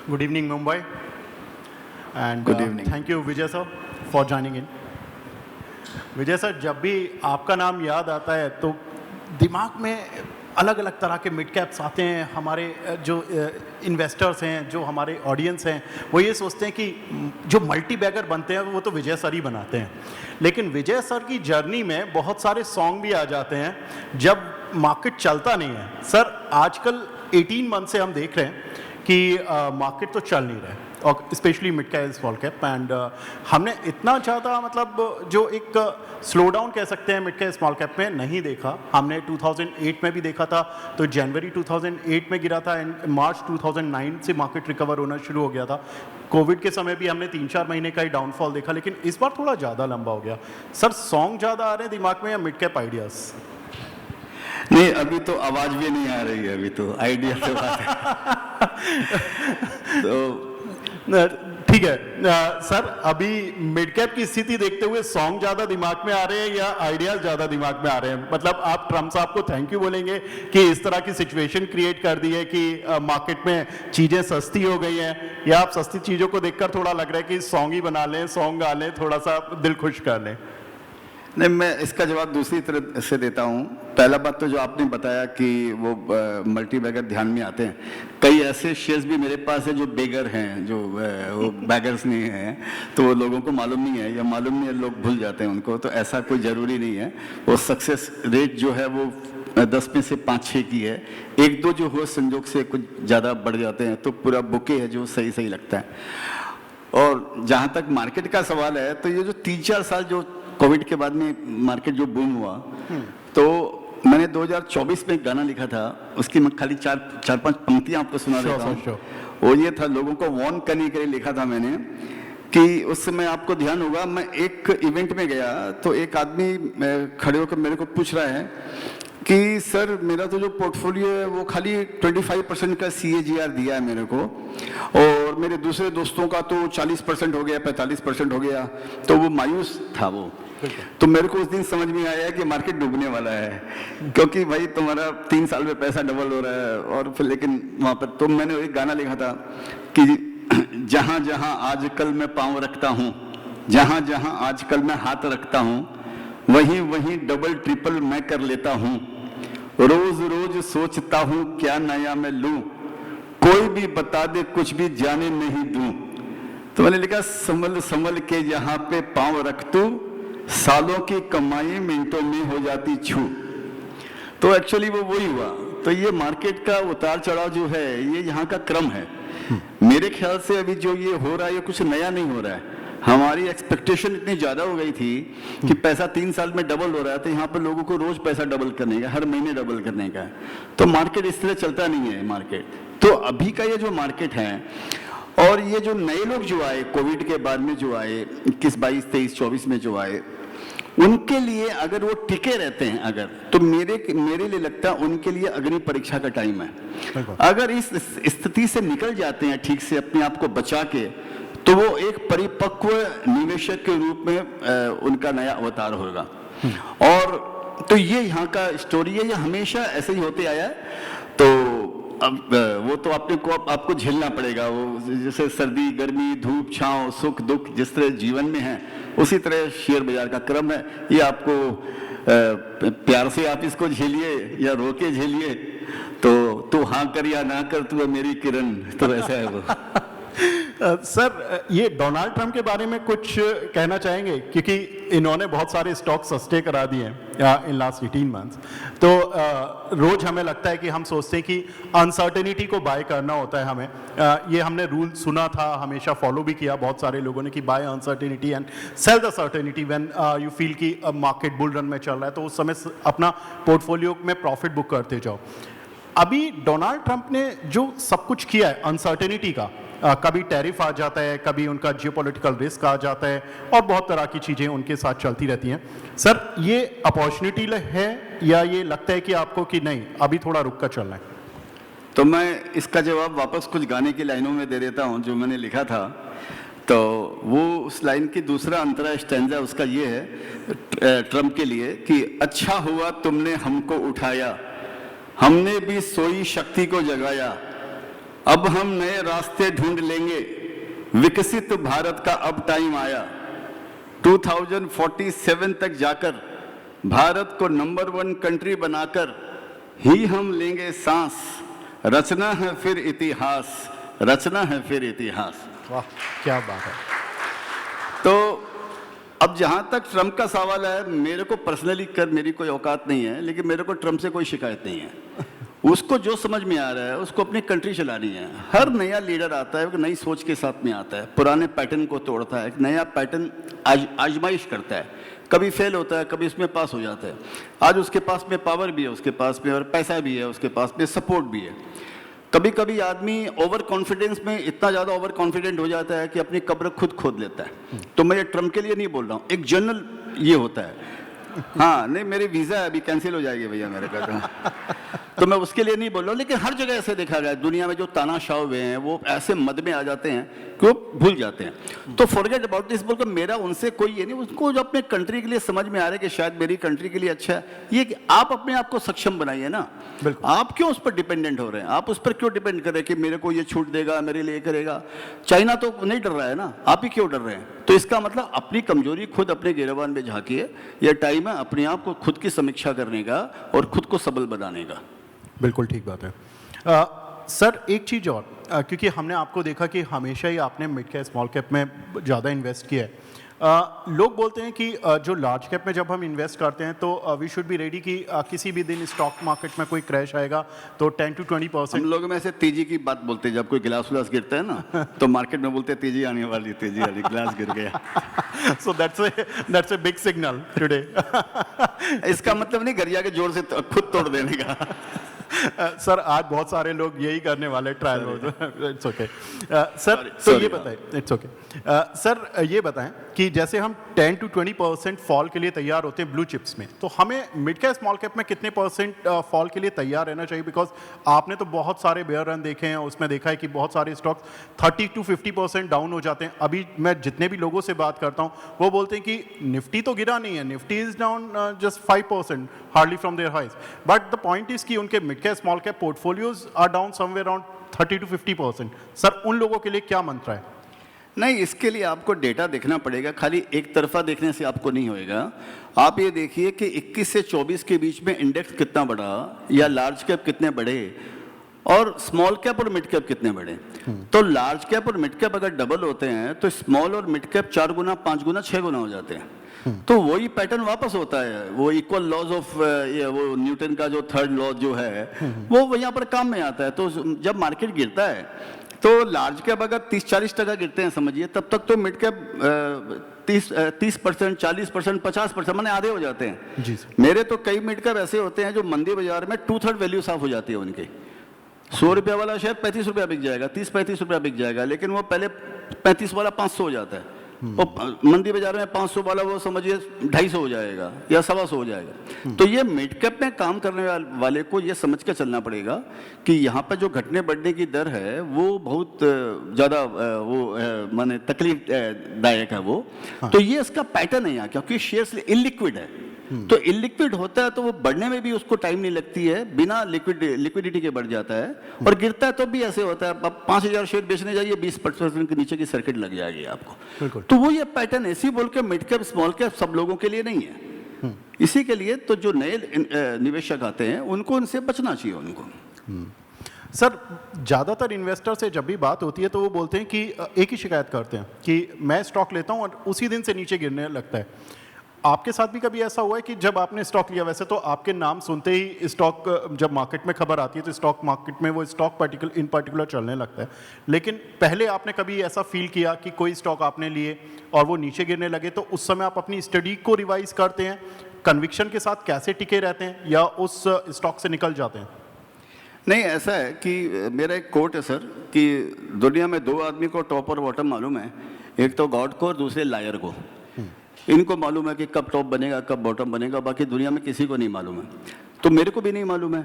Good evening, Mumbai, and Good evening. thank you, Vijay sir, for joining in. Vijay sir, जब भी आपका नाम याद आता है तो दिमाग में अलग अलग तरह के मिड कैप्स आते हैं। हमारे जो इन्वेस्टर्स हैं, जो हमारे ऑडियंस हैं, वो ये सोचते हैं कि जो मल्टी बैगर बनते हैं वो तो विजय सर ही बनाते हैं। लेकिन विजय सर की जर्नी में बहुत सारे सॉन्ग भी आ जाते हैं जब मार्केट चलता नहीं है। सर, आजकल 18 मंथ से हम देख रहे हैं कि मार्केट तो चल नहीं रहा है, और specially mid cap small cap, and हमने इतना ज़्यादा मतलब जो एक स्लो डाउन कह सकते हैं मिड कैप स्मॉल कैप में नहीं देखा। हमने 2008 में भी देखा था, तो जनवरी 2008 में गिरा था, एंड मार्च 2009 से मार्केट रिकवर होना शुरू हो गया था। कोविड के समय भी हमने 3-4 महीने का ही डाउनफॉल देखा, लेकिन इस बार थोड़ा ज़्यादा लंबा हो गया। सर, सॉन्ग ज़्यादा आ रहे हैं दिमाग में या मिड कैप आइडियाज़? नहीं, अभी तो आवाज भी नहीं आ रही है, अभी तो आइडिया से बात है। तो ठीक है सर, अभी मिड कैप की स्थिति देखते हुए सॉन्ग ज्यादा दिमाग में आ रहे हैं या आइडियाज ज्यादा दिमाग में आ रहे हैं? मतलब आप ट्रम्प साहब को थैंक यू बोलेंगे कि इस तरह की सिचुएशन क्रिएट कर दी है कि मार्केट में चीजें सस्ती हो गई हैं, या आप सस्ती चीजों को देखकर थोड़ा लग रहा है कि सॉन्ग ही बना लें, सॉन्ग गा लें, थोड़ा सा दिल खुश कर लें? नहीं, मैं इसका जवाब दूसरी तरह से देता हूँ। पहला बात तो जो आपने बताया कि वो मल्टी बैगर ध्यान में आते हैं, कई ऐसे शेयर्स भी मेरे पास है जो बेगर हैं, जो वो बैगर्स नहीं हैं, तो वो लोगों को मालूम नहीं है, या मालूम नहीं है, लोग भूल जाते हैं उनको। तो ऐसा कोई ज़रूरी नहीं है। वो सक्सेस रेट जो है वो 10 में से 5-6 की है। 1-2 जो हो संजोग से कुछ ज़्यादा बढ़ जाते हैं, तो पूरा बुके है जो सही सही लगता है। और जहाँ तक मार्केट का सवाल है, तो ये जो 3-4 साल जो कोविड के बाद में मार्केट जो बूम हुआ, तो मैंने 2024 में एक गाना लिखा था, उसकी मैं खाली 4-5 पंक्तियां आपको सुना देता हूँ। वो ये था, लोगों को वार्न करने के लिए लिखा था मैंने, कि उस समय आपको ध्यान होगा, मैं एक इवेंट में गया तो एक आदमी खड़े होकर मेरे को पूछ रहा है कि सर, मेरा तो जो पोर्टफोलियो है वो खाली 25% का CAGR दिया है मेरे को, और मेरे दूसरे दोस्तों का तो 40% हो गया, 45% हो गया। तो वो मायूस था वो। तो मेरे को उस दिन समझ में आया कि मार्केट डूबने वाला है, क्योंकि भाई तुम्हारा 3 साल में पैसा डबल हो रहा है। और फिर लेकिन वहाँ पर तो मैंने एक गाना लिखा था कि जहाँ जहाँ आजकल मैं पाँव रखता हूँ, जहाँ जहाँ आजकल मैं हाथ रखता हूँ, वहीं वहीं डबल ट्रिपल मैं कर लेता हूँ। रोज रोज सोचता हूँ क्या नया मैं लूं, कोई भी बता दे कुछ भी जाने नहीं दूं। तो मैंने लिखा, संभल संभल के यहाँ पे पाँव रख तू, सालों की कमाई मिनटों में हो जाती छू। तो एक्चुअली वो वही हुआ। तो ये मार्केट का उतार चढ़ाव जो है, ये यहाँ का क्रम है। मेरे ख्याल से अभी जो ये हो रहा है, ये कुछ नया नहीं हो रहा है। हमारी एक्सपेक्टेशन इतनी ज़्यादा हो गई थी कि पैसा 3 साल में डबल हो रहा है, तो यहाँ पर लोगों को रोज पैसा डबल करने का, हर महीने डबल करने का है। तो मार्केट इस तरह चलता नहीं है मार्केट। तो अभी का ये जो मार्केट है, और ये जो नए लोग जो आए कोविड के बाद में, जो आए 21, 22, 23, 24 में जो आए, उनके लिए अगर वो टिके रहते हैं अगर, तो मेरे लिए लगता है उनके लिए अग्नि परीक्षा का टाइम है। अगर इस स्थिति से निकल जाते हैं ठीक से, अपने आप को बचा के, तो वो एक परिपक्व निवेशक के रूप में उनका नया अवतार होगा। और तो ये यहाँ का स्टोरी है, ये हमेशा ऐसे ही होते आया है। तो अब वो तो आपको झेलना पड़ेगा। वो जैसे सर्दी, गर्मी, धूप, छांव, सुख दुख जिस तरह जीवन में है, उसी तरह शेयर बाजार का क्रम है। ये आपको प्यार से आप इसको झेलिए या रोके झेलिए। तो हाँ कर या ना कर, तू है मेरी किरण, तो ऐसा है वो। सर, ये डोनाल्ड ट्रंप के बारे में कुछ कहना चाहेंगे? क्योंकि इन्होंने बहुत सारे स्टॉक सस्ते करा दिए हैं इन लास्ट 18 मंथ्स। तो रोज हमें लगता है कि हम सोचते हैं कि अनसर्टेनिटी को बाय करना होता है हमें। ये हमने रूल सुना था, हमेशा फॉलो भी किया बहुत सारे लोगों ने, कि buy uncertainty and sell the certainty when you feel कि मार्केट बुल रन में चल रहा है, तो उस समय अपना पोर्टफोलियो में प्रॉफिट बुक करते जाओ। अभी डोनाल्ड ट्रंप ने जो सब कुछ किया है अनसर्टेनिटी का, कभी टैरिफ आ जाता है, कभी उनका जियोपॉलिटिकल रिस्क आ जाता है, और बहुत तरह की चीज़ें उनके साथ चलती रहती हैं। सर, ये अपॉर्चुनिटी है या ये लगता है कि आपको कि नहीं, अभी थोड़ा रुक कर चलना है? तो मैं इसका जवाब वापस कुछ गाने की लाइनों में दे देता हूँ जो मैंने लिखा था। तो वो उस लाइन की दूसरा अंतरा स्टैंजा उसका ये है ट्रम्प के लिए, कि अच्छा हुआ तुमने हमको उठाया, हमने भी सोई शक्ति को जगाया, अब हम नए रास्ते ढूंढ लेंगे, विकसित भारत का अब टाइम आया। 2047 तक जाकर भारत को नंबर 1 कंट्री बनाकर ही हम लेंगे सांस। रचना है फिर इतिहास, रचना है फिर इतिहास। वाह, क्या बात है। तो अब जहां तक ट्रंप का सवाल है, मेरे को पर्सनली मेरी कोई औकात नहीं है, लेकिन मेरे को ट्रंप से कोई शिकायत नहीं है। उसको जो समझ में आ रहा है उसको अपनी कंट्री चलानी है। हर नया लीडर आता है एक नई सोच के साथ में आता है, पुराने पैटर्न को तोड़ता है, एक नया पैटर्न आजमाइश करता है, कभी फेल होता है, कभी उसमें पास हो जाता है। आज उसके पास में पावर भी है, उसके पास में और पैसा भी है, उसके पास में सपोर्ट भी है। कभी कभी आदमी ओवर कॉन्फिडेंस में इतना ज़्यादा ओवर कॉन्फिडेंट हो जाता है कि अपनी कब्र खुद खोद लेता है। तो मैं ये ट्रम्प के लिए नहीं बोल रहा हूँ, एक जनरल ये होता है। हाँ नहीं, मेरी वीज़ा अभी कैंसिल हो जाएगी भैया मेरे का, तो मैं उसके लिए नहीं बोल रहा हूँ। लेकिन हर जगह ऐसे देखा गया है, दुनिया में जो तानाशाह हुए हैं वो ऐसे मद में आ जाते हैं कि वो भूल जाते हैं। तो फॉरगेट अबाउट दिस बोलकर मेरा उनसे कोई ये नहीं, उसको जो अपने कंट्री के लिए समझ में आ रहा है कि शायद मेरी कंट्री के लिए अच्छा है, ये कि आप अपने आप को सक्षम बनाइए ना। आप क्यों उस पर डिपेंडेंट हो रहे हैं? आप उस पर क्यों डिपेंड कर रहे हैं कि मेरे को ये छूट देगा, मेरे लिए करेगा? चाइना तो नहीं डर रहा है ना, आप ही क्यों डर रहे हैं? तो इसका मतलब अपनी कमजोरी खुद अपने गिरबान में झांकिए। यह टाइम है अपने आप को खुद की समीक्षा करने का और खुद को सबल बनाने का। बिल्कुल ठीक बात है। सर एक चीज़ और, क्योंकि हमने आपको देखा कि हमेशा ही आपने मिड कैप स्मॉल कैप में ज़्यादा इन्वेस्ट किया है। लोग बोलते हैं कि जो लार्ज कैप में जब हम इन्वेस्ट करते हैं तो वी शुड बी रेडी कि किसी भी दिन स्टॉक मार्केट में कोई क्रैश आएगा तो 10 to 20%। हम लोग में ऐसे तेजी की बात बोलते हैं, जब कोई गिलास विलास गिरता है ना तो मार्केट में बोलते हैं तेजी आने वाली, तेजी वाली, गिलास गिर गया। So that's a big signal today. इसका मतलब नहीं गरिया के जोर से खुद तोड़ देने का। सर आज बहुत सारे लोग यही करने वाले ट्रायल में। इट्स ओके सर, तो ये बताएं, इट्स ओके सर, ये बताएं कि जैसे हम 10 to 20% फॉल के लिए तैयार होते हैं ब्लू चिप्स में, तो हमें मिड कैप स्मॉल कैप में कितने % फॉल के लिए तैयार रहना चाहिए? बिकॉज आपने तो बहुत सारे बेयर रन देखे हैं, उसमें देखा है कि बहुत सारे स्टॉक्स 30 to 50% डाउन हो जाते हैं। अभी मैं जितने भी लोगों से बात करता हूँ वो बोलते हैं कि निफ्टी तो गिरा नहीं है, Nifty is down just 5% hardly from their highs, but the point is कि उनके mid cap small cap portfolios are down somewhere around 30 to 50%। Sir उन लोगों के लिए क्या मंत्र है? नहीं, इसके लिए आपको डेटा देखना पड़ेगा, खाली एक तरफा देखने से आपको नहीं होएगा। आप ये देखिए कि 21 से 24 के बीच में इंडेक्स कितना बढ़ा, या लार्ज कैप कितने बढ़े, और स्मॉल कैप और मिड कैप कितने बढ़े। तो लार्ज कैप और मिड कैप अगर डबल होते हैं तो स्मॉल और मिड कैप 4 गुना, 5 गुना, 6 गुना हो जाते हैं। तो वही पैटर्न वापस होता है, वो इक्वल लॉज ऑफ वो न्यूटन का जो थर्ड लॉ जो है वो यहाँ पर काम में आता है। तो जब मार्केट गिरता है तो लार्ज कैप अगर 30-40% गिरते हैं समझिए, तब तक तो मिड कैप 30%, 40%, 50% माने आधे हो जाते हैं। जी मेरे तो कई मिड कैप ऐसे होते हैं जो मंदी बाजार में 2/3 वैल्यू साफ हो जाती है उनकी। 100 रुपये वाला शेयर 35 रुपया बिक जाएगा, 30-35 रुपया बिक जाएगा, लेकिन वो पहले 35 वाला 500 हो जाता है, और मंदी बाजार में 500 वाला वो समझिए 250 हो जाएगा या 125 हो जाएगा। तो ये मिड कैप में काम करने वाले को ये समझ के चलना पड़ेगा कि यहाँ पर जो घटने बढ़ने की दर है वो बहुत ज़्यादा वो माने तकलीफ दायक है वो। तो ये इसका पैटर्न है यहाँ, क्योंकि शेयर्स इलिक्विड है। तो इलिक्विड होता है तो वो बढ़ने में भी उसको टाइम नहीं लगती है, बिना लिक्विडिटी के बढ़ जाता है, और गिरता है तो भी ऐसे होता है। अब 5000 शेयर बेचने जाइए, 20% के नीचे की सर्किट लग जाएगी आपको। तो वो ये पैटर्न ऐसी बोल के मिड कैप स्मॉल कैप सब लोगों के लिए नहीं है। इसी के लिए तो जो नए निवेशक आते हैं उनको उनसे बचना चाहिए उनको। सर ज़्यादातर इन्वेस्टर से जब भी बात होती है तो वो बोलते हैं कि एक ही शिकायत करते हैं कि मैं स्टॉक लेता हूँ और उसी दिन से नीचे गिरने लगता है। आपके साथ भी कभी ऐसा हुआ है कि जब आपने स्टॉक लिया, वैसे तो आपके नाम सुनते ही स्टॉक जब मार्केट में खबर आती है तो स्टॉक मार्केट में वो स्टॉक इन पर्टिकुलर चलने लगता है, लेकिन पहले आपने कभी ऐसा फील किया कि कोई स्टॉक आपने लिए और वो नीचे गिरने लगे तो उस समय आप अपनी स्टडी को रिवाइज करते हैं, कन्विक्शन के साथ कैसे टिके रहते हैं, या उस स्टॉक से निकल जाते हैं? नहीं, ऐसा है कि मेरा एक कोट है सर कि दुनिया में 2 आदमी को टॉप और बॉटम मालूम है, एक तो गॉड को और दूसरे लायर को। इनको मालूम है कि कब टॉप बनेगा कब बॉटम बनेगा, बाकी दुनिया में किसी को नहीं मालूम है। तो मेरे को भी नहीं मालूम है।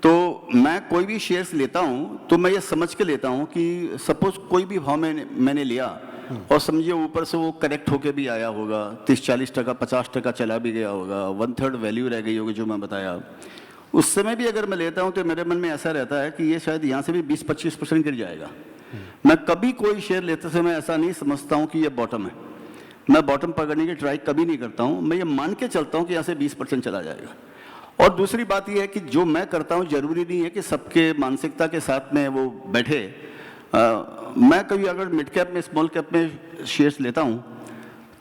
तो मैं कोई भी शेयर्स लेता हूँ तो मैं ये समझ के लेता हूँ कि सपोज कोई भी भाव मैंने लिया और समझिए ऊपर से वो करेक्ट होके भी आया होगा, 30-40%, 50% चला भी गया होगा, 1/3 वैल्यू रह गई होगी जो मैं बताया, उस समय भी अगर मैं लेता हूं तो मेरे मन में ऐसा रहता है कि ये शायद यहाँ से भी 20-25% गिर जाएगा। मैं कभी कोई शेयर लेते समय ऐसा नहीं समझता हूं कि ये बॉटम है। मैं बॉटम पकड़ने की ट्राई कभी नहीं करता हूं, मैं ये मान के चलता हूं कि यहाँ से 20% चला जाएगा। और दूसरी बात ये है कि जो मैं करता हूं जरूरी नहीं है कि सबके मानसिकता के साथ में वो बैठे। मैं कभी अगर मिड कैप में स्मॉल कैप में शेयर्स लेता हूं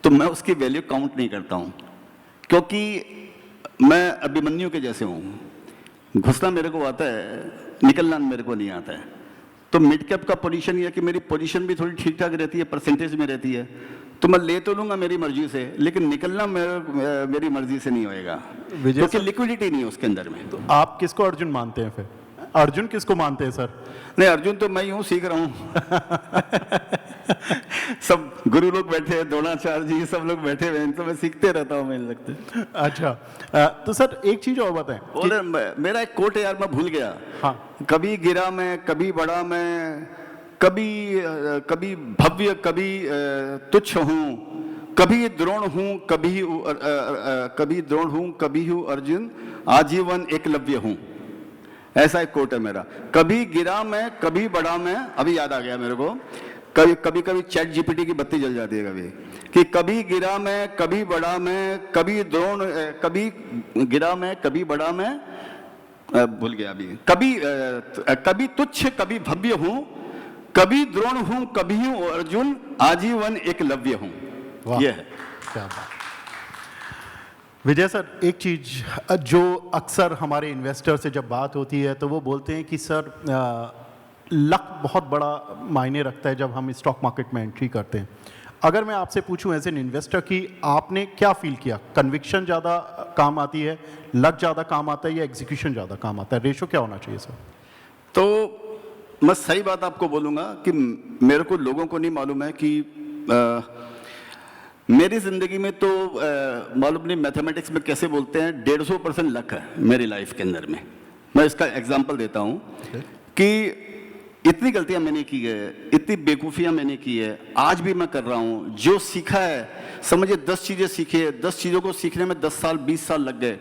तो मैं उसकी वैल्यू काउंट नहीं करता हूं, क्योंकि मैं अभिमन्यु के जैसे हूं। घुसना मेरे को आता है, निकलना मेरे को नहीं आता है। तो मिड कैप का पोजीशन ये है कि मेरी पोजीशन भी थोड़ी ठीक ठाक रहती है, परसेंटेज में रहती है, तो मैं ले तो लूंगा मेरी मर्जी से, लेकिन निकलना मेरी मर्जी से नहीं होएगा, क्योंकि लिक्विडिटी नहीं है उसके अंदर में। तो आप किसको अर्जुन मानते हैं फिर? अर्जुन किसको मानते हैं सर? नहीं, अर्जुन तो मैं यूं सीख रहा हूं। सब गुरु लोग बैठे हैं, द्रोणाचार्य जी सब लोग बैठे हुए हैं, तो मैं सीखते रहता हूं, मुझे लगता है। अच्छा, तो सर एक चीज और बताएं और मेरा एक कोट है यार, मैं भूल गया। हाँ। कभी गिरा मैं, कभी बड़ा मैं, कभी भव्य, कभी तुच्छ हूँ, कभी द्रोण हूँ, कभी द्रोण हूँ, कभी हूँ अर्जुन, आजीवन एकलव्य हूँ। ऐसा एक कोट है मेरा। कभी गिरा मैं, कभी बड़ा मैं, अभी याद आ गया मेरे को। कभी चैट जीपीटी की बत्ती जल जाती है कभी, कि कभी गिरा मैं, कभी बड़ा मैं, कभी द्रोण, कभी गिरा मैं, कभी बड़ा मैं, भूल गया अभी, कभी तुच्छ, कभी भव्य हूँ, कभी द्रोण हूं, कभी हूं अर्जुन, आजीवन एकलव्य हूं। यह है। क्या बात। विजय सर, एक चीज जो अक्सर हमारे इन्वेस्टर से जब बात होती है तो वो बोलते हैं कि सर लक बहुत बड़ा मायने रखता है जब हम स्टॉक मार्केट में एंट्री करते हैं। अगर मैं आपसे पूछूं एज एन इन्वेस्टर कि आपने क्या फील किया, कन्विक्शन ज़्यादा काम आती है, लक ज़्यादा काम आता है, या एग्जीक्यूशन ज़्यादा काम आता है? रेशो क्या होना चाहिए सर? तो मैं सही बात आपको बोलूँगा कि मेरे को लोगों को नहीं मालूम है कि मेरी ज़िंदगी में तो मालूम नहीं मैथमेटिक्स में कैसे बोलते हैं, 150% लक है मेरी लाइफ के अंदर में। मैं इसका एग्जांपल देता हूँ कि इतनी गलतियाँ मैंने की है, इतनी बेवकूफ़ियाँ मैंने की है, आज भी मैं कर रहा हूँ। जो सीखा है, समझिए 10 चीज़ें सीखी है, 10 चीज़ों को सीखने में 10 साल 20 साल लग गए,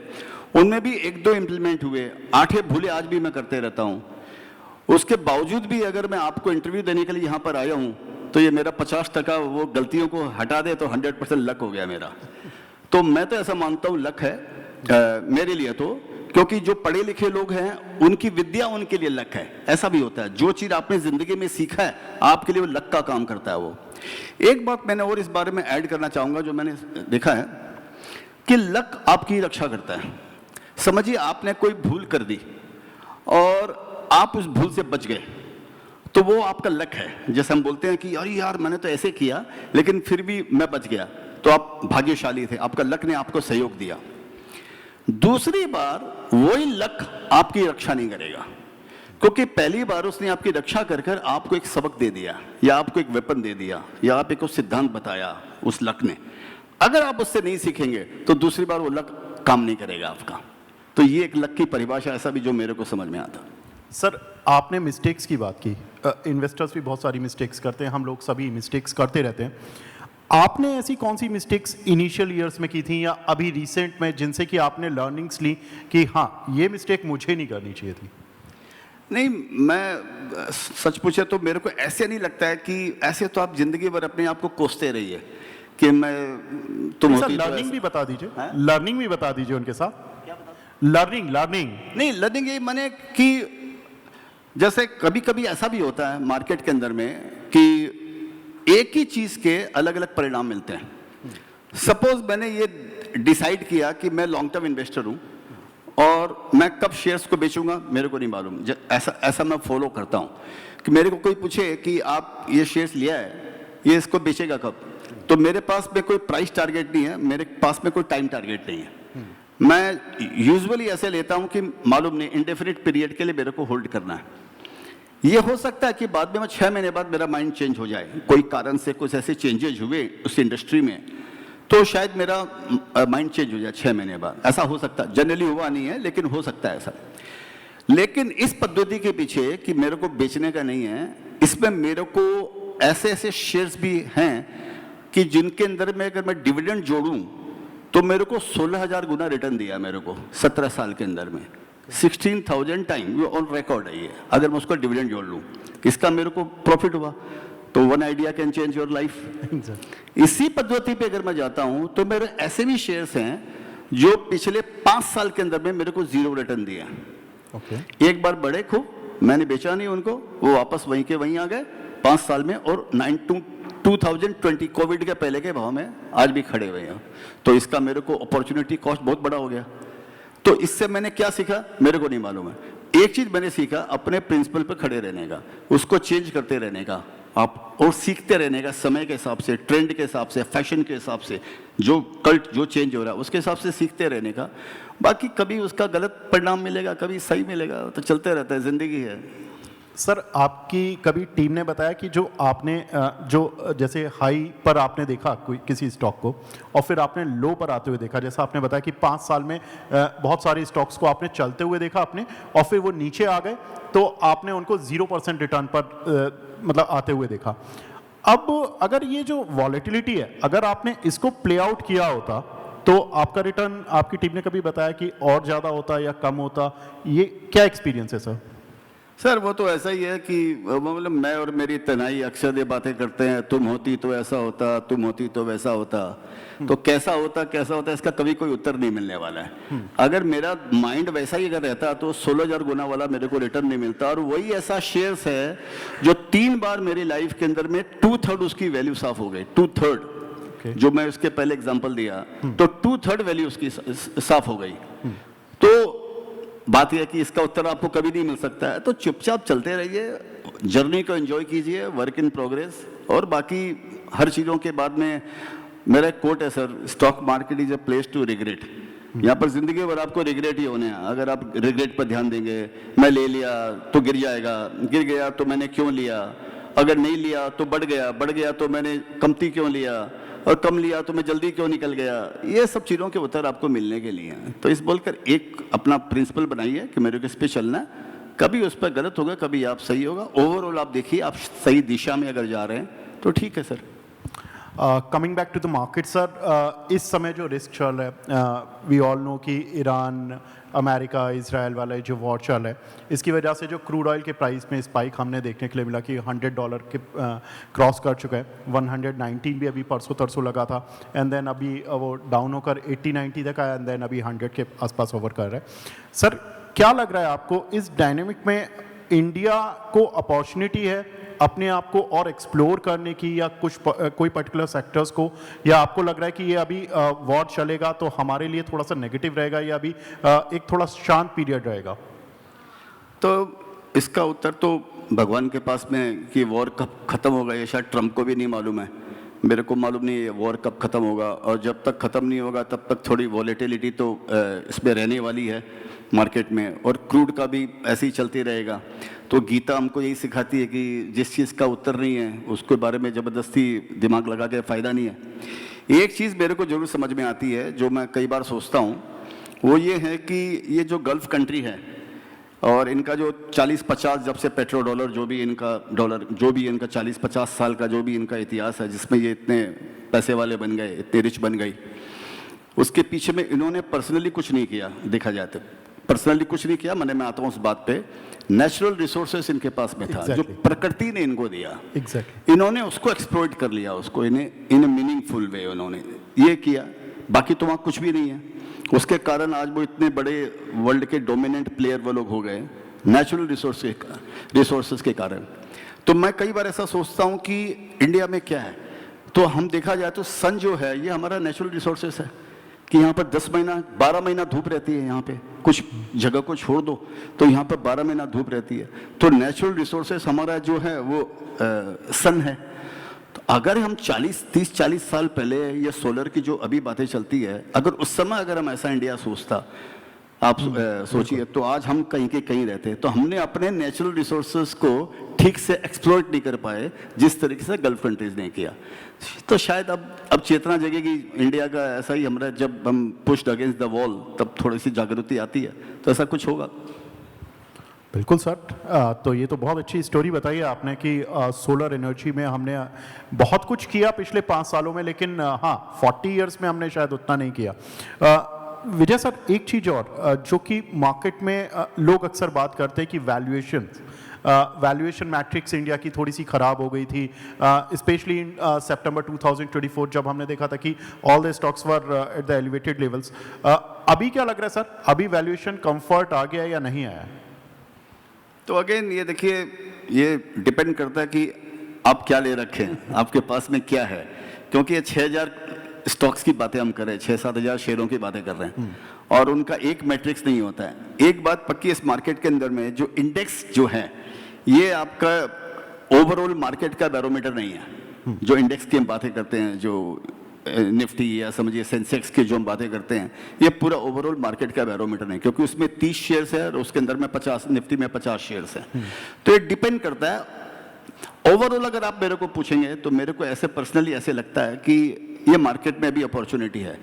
उनमें भी 1-2 इम्प्लीमेंट हुए, 8 भूले आज भी मैं करते रहता हूँ। उसके बावजूद भी अगर मैं आपको इंटरव्यू देने के लिए यहाँ पर आया हूँ तो ये मेरा 50% वो गलतियों को हटा दे तो 100% लक हो गया मेरा। तो मैं तो ऐसा मानता हूँ लक है मेरे लिए, तो क्योंकि जो पढ़े लिखे लोग हैं उनकी विद्या उनके लिए लक है। ऐसा भी होता है, जो चीज़ आपने ज़िंदगी में सीखा है आपके लिए वो लक का काम करता है। वो एक बात मैंने और इस बारे में ऐड करना चाहूँगा जो मैंने देखा है कि लक आपकी रक्षा करता है। समझिए आपने कोई भूल कर दी और आप उस भूल से बच गए, तो वो आपका लक है। जैसे हम बोलते हैं कि अरे यार मैंने तो ऐसे किया लेकिन फिर भी मैं बच गया, तो आप भाग्यशाली थे, आपका लक ने आपको सहयोग दिया। दूसरी बार वही लक आपकी रक्षा नहीं करेगा, क्योंकि पहली बार उसने आपकी रक्षा कर कर आपको एक सबक दे दिया, या आपको एक वेपन दे दिया, या आप एक सिद्धांत बताया उस लक ने। अगर आप उससे नहीं सीखेंगे तो दूसरी बार वो लक काम नहीं करेगा आपका। तो ये एक लक की परिभाषा ऐसा भी जो मेरे को समझ में आता। सर आपने मिस्टेक्स की बात की, इन्वेस्टर्स भी बहुत सारी मिस्टेक्स करते हैं, हम लोग सभी मिस्टेक्स करते रहते हैं। आपने ऐसी कौन सी मिस्टेक्स इनिशियल ईयर्स में की थी या अभी रिसेंट में जिनसे कि आपने लर्निंग्स ली कि हाँ ये मिस्टेक मुझे नहीं करनी चाहिए थी? नहीं, मैं सच पूछे तो मेरे को ऐसे नहीं लगता है कि ऐसे तो आप जिंदगी भर अपने आप को कोसते रहिए कि मैं तुम होती तो लर्निंग भी बता दीजिए, लर्निंग भी बता दीजिए उनके साथ। लर्निंग नहीं, लर्निंग ये माने कि जैसे कभी कभी ऐसा भी होता है मार्केट के अंदर में कि एक ही चीज के अलग अलग परिणाम मिलते हैं। सपोज मैंने ये डिसाइड किया कि मैं लॉन्ग टर्म इन्वेस्टर हूं और मैं कब शेयर्स को बेचूंगा मेरे को नहीं मालूम। ऐसा मैं फॉलो करता हूं कि मेरे को कोई पूछे कि आप ये शेयर्स लिया है, ये इसको बेचेगा कब, तो मेरे पास में कोई प्राइस टारगेट नहीं है, मेरे पास में कोई टाइम टारगेट नहीं है। मैं यूजुअली ऐसे लेता हूं कि मालूम नहीं इंडेफिनिट पीरियड के लिए मेरे को होल्ड करना है। ये हो सकता है कि बाद में मैं 6 महीने बाद मेरा माइंड चेंज हो जाए, कोई कारण से कुछ ऐसे चेंजेज हुए उस इंडस्ट्री में, तो शायद मेरा माइंड चेंज हो जाए 6 महीने बाद। ऐसा हो सकता है, जनरली हुआ नहीं है लेकिन हो सकता है ऐसा। लेकिन इस पद्धति के पीछे कि मेरे को बेचने का नहीं है, इसमें मेरे को ऐसे ऐसे शेयर्स भी हैं कि जिनके अंदर में अगर मैं डिविडेंड जोड़ूं तो मेरे को 16,000 गुना रिटर्न दिया मेरे को 17 साल के अंदर में। 16,000 टाइम, ये ऑन रिकॉर्ड है ये। अगर मैं उसका डिविडेंड जोड़ लूँ, इसका मेरे को प्रॉफिट हुआ, तो one idea can change your life. इसी पद्धति पे अगर मैं जाता हूँ तो मेरे ऐसे भी शेयर्स हैं जो पिछले 5 साल के अंदर में मेरे को 0 रिटर्न दिया। एक बार बढ़े खूब, मैंने बेचा नहीं उनको, वो वापस वहीं के वहीं आ गए 5 साल में, और 2020 कोविड के पहले के भाव में आज भी खड़े हुए हैं। तो इसका मेरे को अपॉर्चुनिटी कॉस्ट बहुत बड़ा हो गया। तो इससे मैंने क्या सीखा मेरे को नहीं मालूम है। एक चीज मैंने सीखा, अपने प्रिंसिपल पे खड़े रहने का, उसको चेंज करते रहने का आप, और सीखते रहने का, समय के हिसाब से, ट्रेंड के हिसाब से, फैशन के हिसाब से, जो कल्ट जो चेंज हो रहा है उसके हिसाब से सीखते रहने का। बाकी कभी उसका गलत परिणाम मिलेगा, कभी सही मिलेगा, तो चलते रहता है, जिंदगी है। सर, आपकी कभी टीम ने बताया कि जो आपने जो जैसे हाई पर आपने देखा कोई किसी स्टॉक को और फिर आपने लो पर आते हुए देखा, जैसा आपने बताया कि 5 साल में बहुत सारे स्टॉक्स को आपने चलते हुए देखा आपने, और फिर वो नीचे आ गए तो आपने उनको 0% रिटर्न पर मतलब आते हुए देखा। अब अगर ये जो वॉलेटिलिटी है, अगर आपने इसको प्ले आउट किया होता तो आपका रिटर्न, आपकी टीम ने कभी बताया कि और ज़्यादा होता या कम होता? ये क्या एक्सपीरियंस है सर? सर वो तो ऐसा ही है कि मतलब मैं और मेरी तनाई अक्सर ये बातें करते हैं, तुम होती तो ऐसा होता, तुम होती तो वैसा होता। तो कैसा होता इसका कभी कोई उत्तर नहीं मिलने वाला है। अगर मेरा माइंड वैसा ही अगर रहता तो 16,000 गुना वाला मेरे को रिटर्न नहीं मिलता। और वही ऐसा शेयर्स है जो 3 बार मेरी लाइफ के अंदर में 2/3 उसकी वैल्यू साफ हो गई। 2/3 जो मैं उसके पहले एग्जाम्पल दिया, तो 2/3 वैल्यू उसकी साफ हो गई। तो बात यह कि इसका उत्तर आपको कभी नहीं मिल सकता है। तो चुपचाप चलते रहिए, जर्नी को एंजॉय कीजिए, वर्क इन प्रोग्रेस। और बाकी हर चीज़ों के बाद में मेरा एक कोट है sir, stock market is a place to regret. यहाँ पर जिंदगी भर आपको रिग्रेट ही होने हैं। अगर आप रिग्रेट पर ध्यान देंगे, मैं ले लिया तो गिर जाएगा, गिर गया तो मैंने क्यों लिया, अगर नहीं लिया तो बढ़ गया तो मैंने कमती क्यों लिया, और कम लिया तो मैं जल्दी क्यों निकल गया, ये सब चीज़ों के उत्तर आपको मिलने के लिए हैं। तो इस बोलकर एक अपना प्रिंसिपल बनाइए कि मेरे को इस पर चलना है, कभी उस पर गलत होगा, कभी आप सही होगा। ओवरऑल आप देखिए, आप सही दिशा में अगर जा रहे हैं तो ठीक है sir. Coming back to the market sir, इस समय जो रिस्क चल रहा है, वी ऑल नो कि ईरान, अमेरिका, इजराइल वाला जो वॉर चल रहा है, इसकी वजह से जो क्रूड ऑयल के प्राइस में स्पाइक हमने देखने के लिए मिला कि $100 के क्रॉस कर चुका है। 119 भी अभी परसों तरसों लगा था, एंड देन अभी वो डाउन होकर 80-90 तक आया, एंड देन अभी 100 के आसपास ओवर कर रहा है। सर, क्या लग रहा है आपको इस डायनेमिक में इंडिया को अपॉर्चुनिटी है अपने आप को और एक्सप्लोर करने की, या कोई पर्टिकुलर सेक्टर्स को, या आपको लग रहा है कि ये अभी वॉर चलेगा तो हमारे लिए थोड़ा सा नेगेटिव रहेगा, या अभी एक थोड़ा शांत पीरियड रहेगा? तो इसका उत्तर तो भगवान के पास में कि वॉर कब ख़त्म होगा ये शायद ट्रम्प को भी नहीं मालूम है, मेरे को मालूम नहीं है वॉर कब ख़त्म होगा। और जब तक ख़त्म नहीं होगा तब तक थोड़ी वॉलेटिलिटी तो इसमें रहने वाली है मार्केट में, और क्रूड का भी ऐसे ही चलती रहेगा। तो गीता हमको यही सिखाती है कि जिस चीज़ का उत्तर नहीं है उसके बारे में ज़बरदस्ती दिमाग लगा के फ़ायदा नहीं है। एक चीज़ मेरे को ज़रूर समझ में आती है, जो मैं कई बार सोचता हूँ, वो ये है कि ये जो गल्फ़ कंट्री है और इनका जो 40-50 जब से पेट्रो डॉलर जो भी इनका 40-50 साल का जो भी इनका इतिहास है, जिसमें ये इतने पैसे वाले बन गए, इतने रिच बन गई, उसके पीछे में इन्होंने पर्सनली कुछ नहीं किया। देखा जाए तो पर्सनली कुछ नहीं किया, मैं आता हूँ उस बात पे। नेचुरल रिसोर्सेस इनके पास में था, जो प्रकृति ने इनको दिया, इन्होंने उसको एक्सप्लॉइट कर लिया, उसको इन मीनिंगफुल वे उन्होंने ये किया। बाकी तो वहाँ कुछ भी नहीं है। उसके कारण आज वो इतने बड़े वर्ल्ड के डोमिनेंट प्लेयर वो लोग हो गए, नेचुरल रिसोर्सेज के कारण। तो मैं कई बार ऐसा सोचता हूँ कि इंडिया में क्या है, तो हम देखा जाए तो सन जो है ये हमारा नेचुरल रिसोर्सेज है, कि यहाँ पर 10 महीना 12 महीना धूप रहती है। यहाँ पे कुछ जगह को छोड़ दो तो यहाँ पर 12 महीना धूप रहती है। तो नेचुरल रिसोर्सेस हमारा जो है वो सन है। तो अगर हम 30-40 साल पहले ये सोलर की जो अभी बातें चलती है, अगर उस समय अगर हम ऐसा इंडिया सोचता, आप सोचिए, तो आज हम कहीं के कहीं रहते। तो हमने अपने नेचुरल रिसोर्सेज को ठीक से एक्सप्लॉइट नहीं कर पाए जिस तरीके से गल्फ कंट्रीज ने किया। तो शायद अब चेतना जगेगी इंडिया का। ऐसा ही हमारा जब हम पुश्ड अगेंस्ट द वॉल तब थोड़ी सी जागृति आती है, तो ऐसा कुछ होगा। बिल्कुल सर, तो ये तो बहुत अच्छी स्टोरी बताई है आपने कि सोलर एनर्जी में हमने बहुत कुछ किया पिछले 5 सालों में, लेकिन हाँ 40 इयर्स में हमने शायद उतना नहीं किया। विजय सर, एक चीज और जो कि मार्केट में लोग अक्सर बात करते हैं कि वैल्यूएशन मैट्रिक्स इंडिया की थोड़ी सी खराब हो गई थी, स्पेशली इन सितंबर 2024 जब हमने देखा था कि all the stocks were at the elevated levels. अभी क्या लग रहा है सर, अभी वैल्यूएशन कंफर्ट आ गया या नहीं आया? तो अगेन ये देखिए, ये डिपेंड करता है कि आप क्या ले रखे हैं, आपके पास में क्या है। क्योंकि ये 6000 स्टॉक्स की बातें हम कर रहे हैं, 6-7 हज़ार शेयरों की बातें कर रहे हैं, और उनका एक मैट्रिक्स नहीं होता है। एक बात पक्की, इस मार्केट के अंदर में जो इंडेक्स जो है, ये आपका ओवरऑल मार्केट का बैरोमीटर नहीं है। जो इंडेक्स की हम बातें करते हैं, जो निफ्टी या समझिए सेंसेक्स की जो हम बातें करते हैं, ये पूरा ओवरऑल मार्केट का बैरोमीटर नहीं, क्योंकि उसमें 30 शेयर्स है और उसके अंदर में 50, निफ्टी में 50 शेयर्स हैं। तो ये डिपेंड करता है। ओवरऑल अगर आप मेरे को पूछेंगे तो मेरे को ऐसे पर्सनली ऐसे लगता है कि ये मार्केट में अभी अपॉर्चुनिटी है।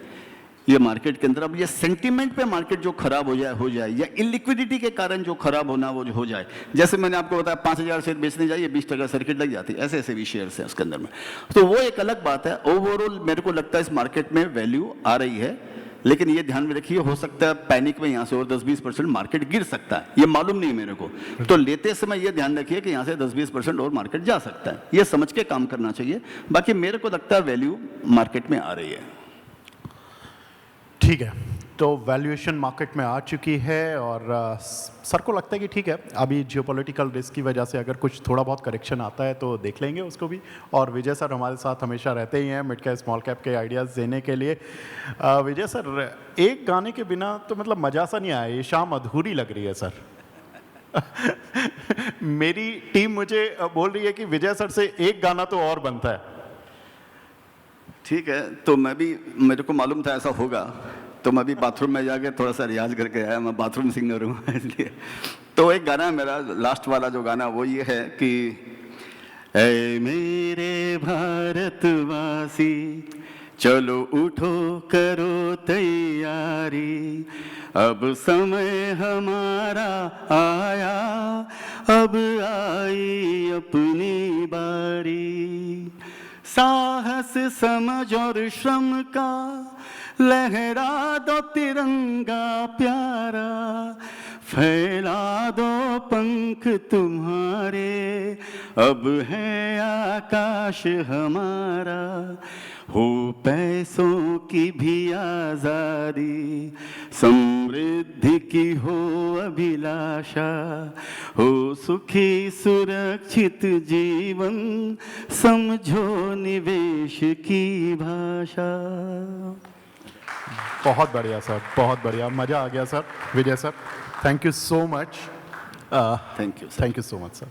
ये मार्केट के अंदर अब ये सेंटीमेंट पे मार्केट जो खराब हो जाए या इलिक्विडिटी के कारण जो खराब होना वो जो हो जाए, जैसे मैंने आपको बताया 5000 शेयर बेचने जाइए 20% सर्किट लग जाती है, ऐसे ऐसे भी शेयर्स हैं उसके अंदर में। तो वो एक अलग बात है। ओवरऑल मेरे को लगता है इस मार्केट में वैल्यू आ रही है, लेकिन ये ध्यान में रखिए, हो सकता है पैनिक में यहाँ से और 10-20% मार्केट गिर सकता है, ये मालूम नहीं मेरे को। तो लेते समय ये ध्यान रखिए कि यहाँ से 10-20% और मार्केट जा सकता है, ये समझ के काम करना चाहिए। बाकी मेरे को लगता है वैल्यू मार्केट में आ रही है। ठीक है, तो वैल्यूएशन मार्केट में आ चुकी है और सर को लगता है कि ठीक है, अभी जियोपॉलिटिकल रिस्क की वजह से अगर कुछ थोड़ा बहुत करेक्शन आता है तो देख लेंगे उसको भी। और विजय सर हमारे साथ हमेशा रहते ही हैं मिड कैप स्मॉल कैप के आइडियाज़ देने के लिए। विजय सर, एक गाने के बिना तो मतलब मज़ा सा नहीं आया, ये शाम अधूरी लग रही है सर। मेरी टीम मुझे बोल रही है कि विजय सर से एक गाना तो और बनता है। ठीक है, तो मेरे को मालूम था ऐसा होगा, तो मैं भी बाथरूम में जाके थोड़ा सा रियाज करके आया। मैं बाथरूम सिंगर हूँ इसलिए। तो एक गाना है मेरा, लास्ट वाला जो गाना, वो ये है कि ऐ मेरे भारतवासी, चलो उठो करो तैयारी, अब समय हमारा आया, अब आई अपनी बारी। साहस समझ और श्रम का लहरा दो तिरंगा प्यारा, फैला दो पंख तुम्हारे, अब है आकाश हमारा। हो पैसों की भी आजादी, समृद्धि की हो अभिलाषा, हो सुखी सुरक्षित जीवन, समझो निवेश की भाषा। बहुत बढ़िया सर, बहुत बढ़िया, मज़ा आ गया sir. Vijay sir, thank you so much. Thank you thank you so much sir.